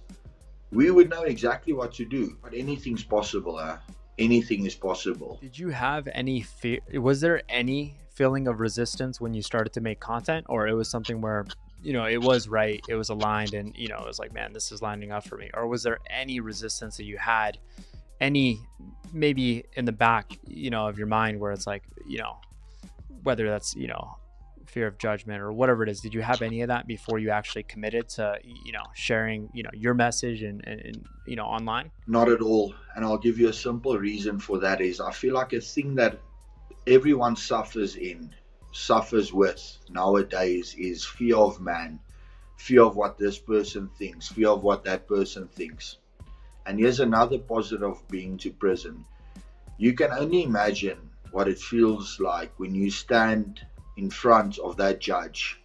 We would know exactly what to do, but anything's possible. Anything is possible. Did you have any fear? Was there any feeling of resistance when you started to make content, or it was something where it was right, it was aligned, and it was like, man, this is lining up for me? Or was there any resistance that you had, any maybe in the back of your mind, where it's like, whether that's fear of judgment or whatever it is? Did you have any of that before you actually committed to sharing your message and online? Not at all. And I'll give you a simple reason for that. Is I feel like a thing that everyone suffers with nowadays is fear of man, fear of what this person thinks, fear of what that person thinks. And here's another positive of being to prison. You can only imagine what it feels like when you stand in front of that judge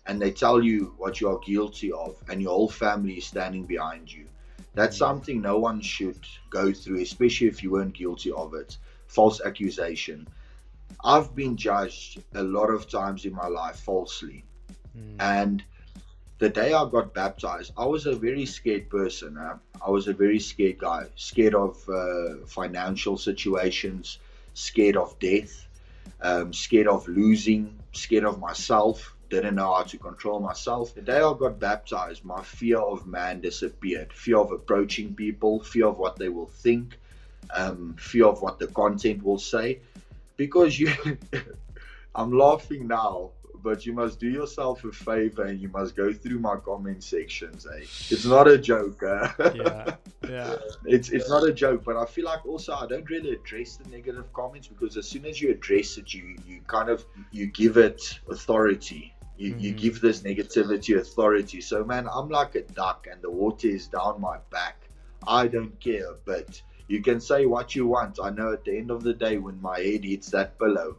and they tell you what you are guilty of, and your whole family is standing behind you. That's something no one should go through, especially if you weren't guilty of it. False accusation. I've been judged a lot of times in my life falsely. And the day I got baptized, I was a very scared person. I was a very scared guy, scared of financial situations, scared of death, scared of losing, scared of myself, didn't know how to control myself. The day I got baptized, my fear of man disappeared. Fear of approaching people, fear of what they will think, fear of what the content will say. Because I'm laughing now, but you must do yourself a favor and you must go through my comment sections. It's not a joke. Yeah. It's not a joke, but I feel like also I don't really address the negative comments, because as soon as you address it, you give it authority. You give this negativity authority. So man, I'm like a duck and the water is down my back. I don't care, but you can say what you want. I know at the end of the day, when my head hits that pillow,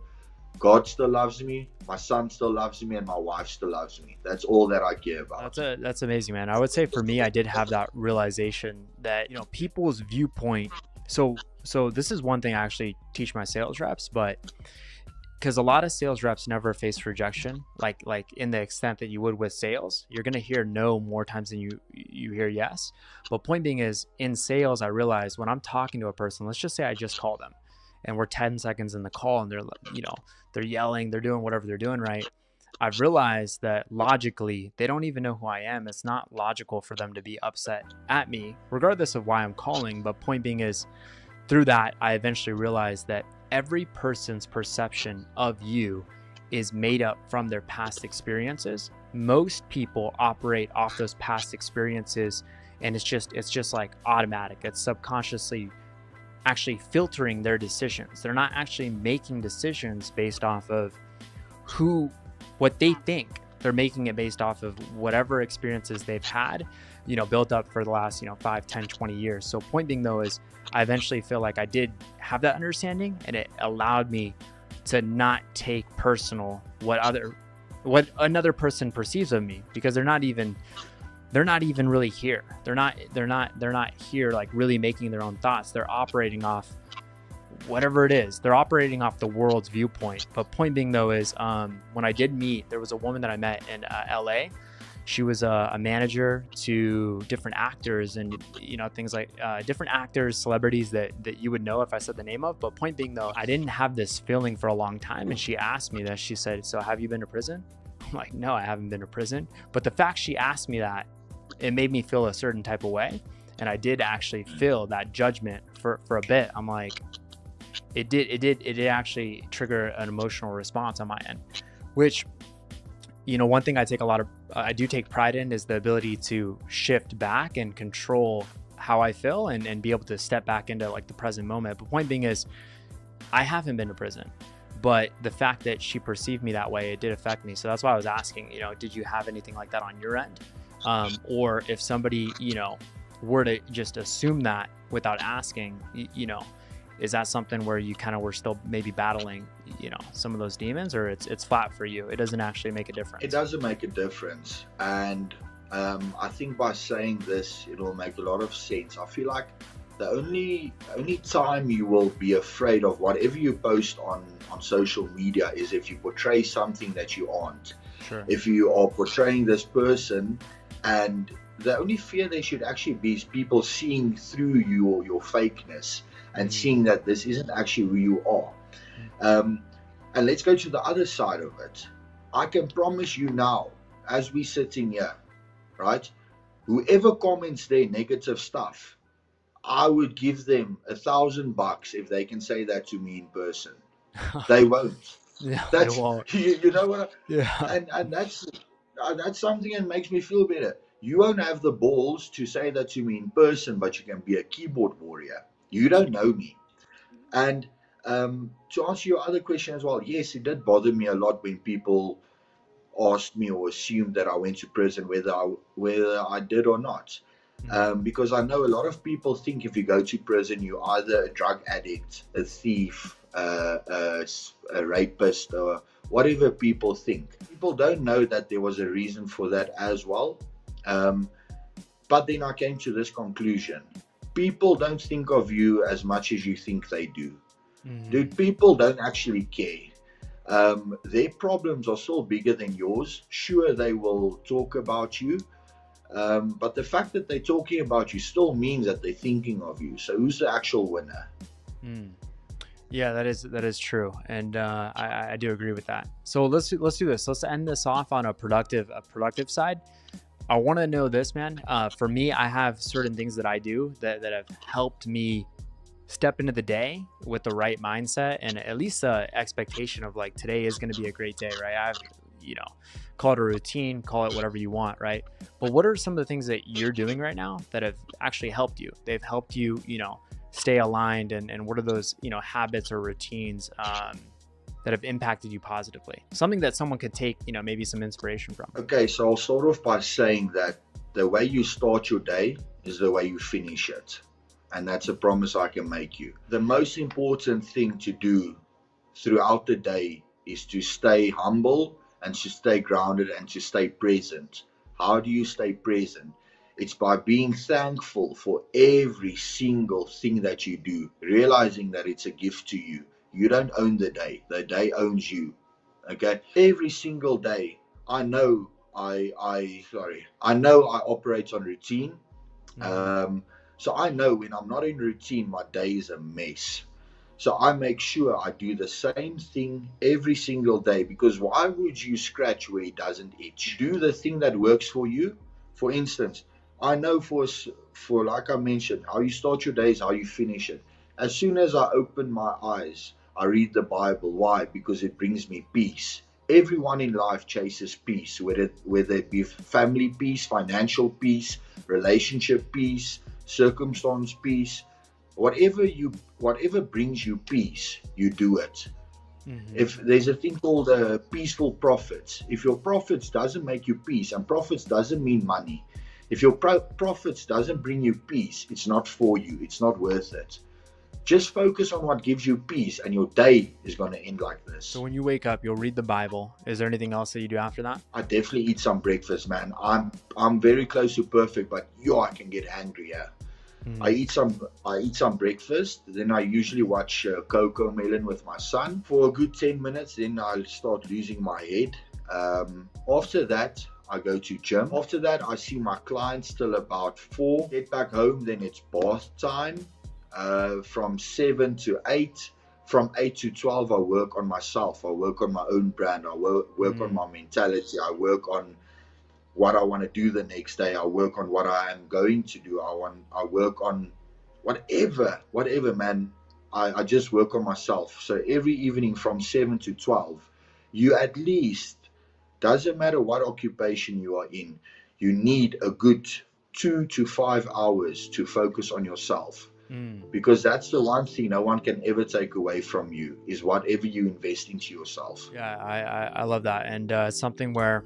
God still loves me, my son still loves me, and my wife still loves me. That's all that I care about. That's amazing, man. I would say for me, I did have that realization that, people's viewpoint. So this is one thing I actually teach my sales reps, but because a lot of sales reps never face rejection, like in the extent that you would with sales. You're gonna hear no more times than you hear yes. But point being is, in sales, I realize when I'm talking to a person, let's just say I just call them, and we're 10 seconds in the call, and they're yelling, they're doing whatever they're doing, right? I've realized that logically, they don't even know who I am. It's not logical for them to be upset at me, regardless of why I'm calling. But point being is, through that, I eventually realized that every person's perception of you is made up from their past experiences. Most people operate off those past experiences, and it's just like automatic. It's subconsciously actually filtering their decisions. They're not actually making decisions based off of what they think. They're making it based off of whatever experiences they've had, built up for the last, 5, 10, 20 years. So point being though is, I eventually feel like I did have that understanding, and it allowed me to not take personal what another person perceives of me, because they're not even really here. They're not here like really making their own thoughts. They're operating off whatever it is. They're operating off the world's viewpoint. But point being though is, when I did meet, there was a woman that I met in LA. She was a manager to different actors, and things like different actors, celebrities that you would know if I said the name of. But point being though, I didn't have this feeling for a long time, and she asked me that. She said, "So have you been to prison?" I'm like, "No, I haven't been to prison." But the fact she asked me that, it made me feel a certain type of way, and I did actually feel that judgment for a bit. I'm like, it did actually trigger an emotional response on my end, which, one thing I do take pride in is the ability to shift back and control how I feel, and be able to step back into like the present moment. But point being is, I haven't been to prison, but the fact that she perceived me that way, it did affect me. So that's why I was asking, did you have anything like that on your end? Or if somebody, were to just assume that without asking, is that something where you kind of were still maybe battling, some of those demons, or it's flat for you? It doesn't actually make a difference. It doesn't make a difference. And I think by saying this, it'll make a lot of sense. I feel like the only time you will be afraid of whatever you post on social media is if you portray something that you aren't. Sure. If you are portraying this person, and the only fear there should actually be is people seeing through your fakeness and seeing that this isn't actually who you are. And let's go to the other side of it. I can promise you now, as we're sitting here, right, whoever comments their negative stuff, I would give them $1,000 if they can say that to me in person. They won't. Yeah, That's, they won't. You know what? Yeah. And that's something that makes me feel better. You won't have the balls to say that to me in person, but you can be a keyboard warrior. You don't know me. And to answer your other question as well, yes, it did bother me a lot when people asked me or assumed that I went to prison, whether I did or not. Because I know a lot of people think if you go to prison, you're either a drug addict, a thief, a rapist, or whatever people think. People don't know that there was a reason for that as well. But then I came to this conclusion. People don't think of you as much as you think they do. Dude, people don't actually care. Their problems are still bigger than yours. Sure, they will talk about you. But the fact that they're talking about you still means that they're thinking of you. So who's the actual winner? Yeah, that is true, and I do agree with that. So let's do this. Let's end this off on a productive side. I want to know this, man. For me, I have certain things that I do that have helped me step into the day with the right mindset, and at least the expectation of like, today is going to be a great day, right? I've, call it a routine, call it whatever you want, right? But what are some of the things that you're doing right now that have actually helped you? They've helped you, stay aligned, and what are those, habits or routines that have impacted you positively? Something that someone could take, maybe some inspiration from. Okay, so I'll start off by saying that the way you start your day is the way you finish it. And that's a promise I can make you. The most important thing to do throughout the day is to stay humble and to stay grounded and to stay present. How do you stay present? It's by being thankful for every single thing that you do, realizing that it's a gift to you. You don't own the day owns you. Okay, every single day I know I know I operate on routine. So I know when I'm not in routine, my day is a mess. So I make sure I do the same thing every single day, because why would you scratch where it doesn't itch? Do the thing that works for you. For instance, I know for like I mentioned, how you start your day is how you finish it. As soon as I open my eyes, I read the Bible. Why? Because it brings me peace. Everyone in life chases peace, whether it be family peace, financial peace, relationship peace, circumstance peace. Whatever brings you peace, you do it. If there's a thing called peaceful profits, if your profits doesn't make you peace, and profits doesn't mean money, if your profits doesn't bring you peace, it's not for you, it's not worth it. Just focus on what gives you peace, and your day is going to end like this. So when you wake up, you'll read the Bible. Is there anything else that you do after that? I definitely eat some breakfast, man. I'm very close to perfect, but I can get angry. Yeah. I eat some breakfast. Then I usually watch Coco Melon with my son for a good 10 minutes. Then I'll start losing my head. After that, I go to gym. After that, I see my clients till about 4. Get back home, then it's bath time. From 7 to 8. From 8 to 12, I work on myself. I work on my own brand. I work on my mentality. I work on what I want to do the next day. I work on what I am going to do. I work on whatever, man. I just work on myself. So every evening from 7 to 12, you at least, doesn't matter what occupation you are in, you need a good 2 to 5 hours to focus on yourself. Because that's the one thing no one can ever take away from you, is whatever you invest into yourself. Yeah, I love that. And something where,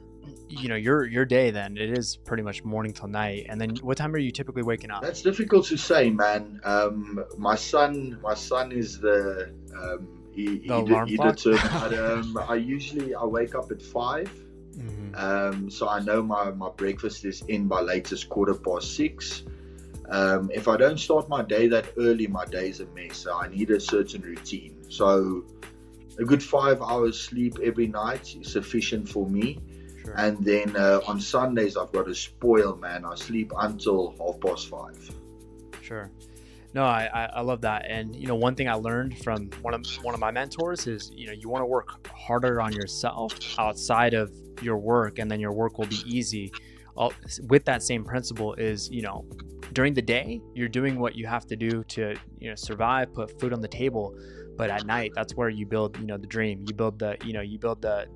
your day then, it is pretty much morning till night. And then what time are you typically waking up? That's difficult to say, man. My son is the alarm clock? I wake up at 5. So I know my breakfast is in by latest 6:15. If I don't start my day that early, my day is a mess. So I need a certain routine. So a good 5 hours sleep every night is sufficient for me. Sure. And then on Sundays, I've got to spoil, man. I sleep until 5:30. Sure. No, I love that. And, one thing I learned from one of my mentors is, you want to work harder on yourself outside of your work, and then your work will be easy. With that same principle is, during the day, you're doing what you have to do to, survive, put food on the table. But at night, that's where you build, the dream. You build the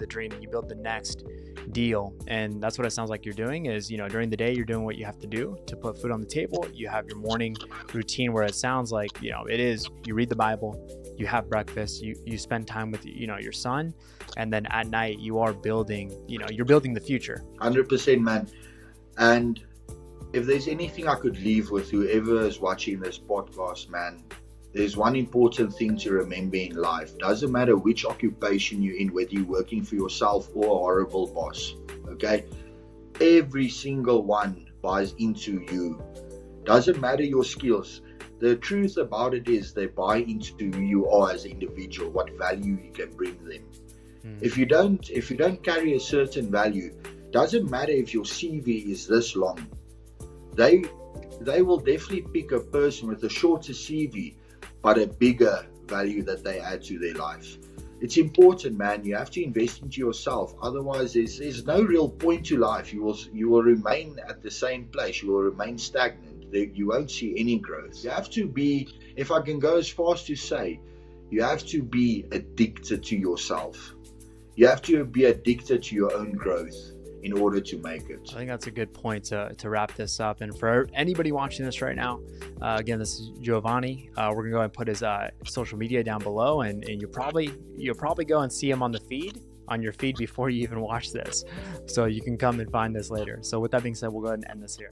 dream, and you build the next deal. And that's what it sounds like you're doing is, during the day, you're doing what you have to do to put food on the table. You have your morning routine where it sounds like, it is, you read the Bible, you have breakfast, you spend time with, your son. And then at night, you are building, you're building the future. 100%, man. And if there's anything I could leave with whoever is watching this podcast, man, there's one important thing to remember in life. Doesn't matter which occupation you're in, whether you're working for yourself or a horrible boss, okay? Every single one buys into you. Doesn't matter your skills. The truth about it is they buy into who you are as an individual, what value you can bring them. If you don't carry a certain value, doesn't matter if your CV is this long. They will definitely pick a person with a shorter CV, but a bigger value that they add to their life. It's important, man. You have to invest into yourself. Otherwise, there's no real point to life. You will remain at the same place. You will remain stagnant. You won't see any growth. You have to be, if I can go as far as to say, you have to be addicted to yourself. You have to be addicted to your own growth in order to make it. I think that's a good point to wrap this up. And for anybody watching this right now, again, this is Jovane. We're gonna go and put his social media down below, and you'll probably go and see him on your feed before you even watch this, so you can come and find this later. So with that being said, we'll go ahead and end this here.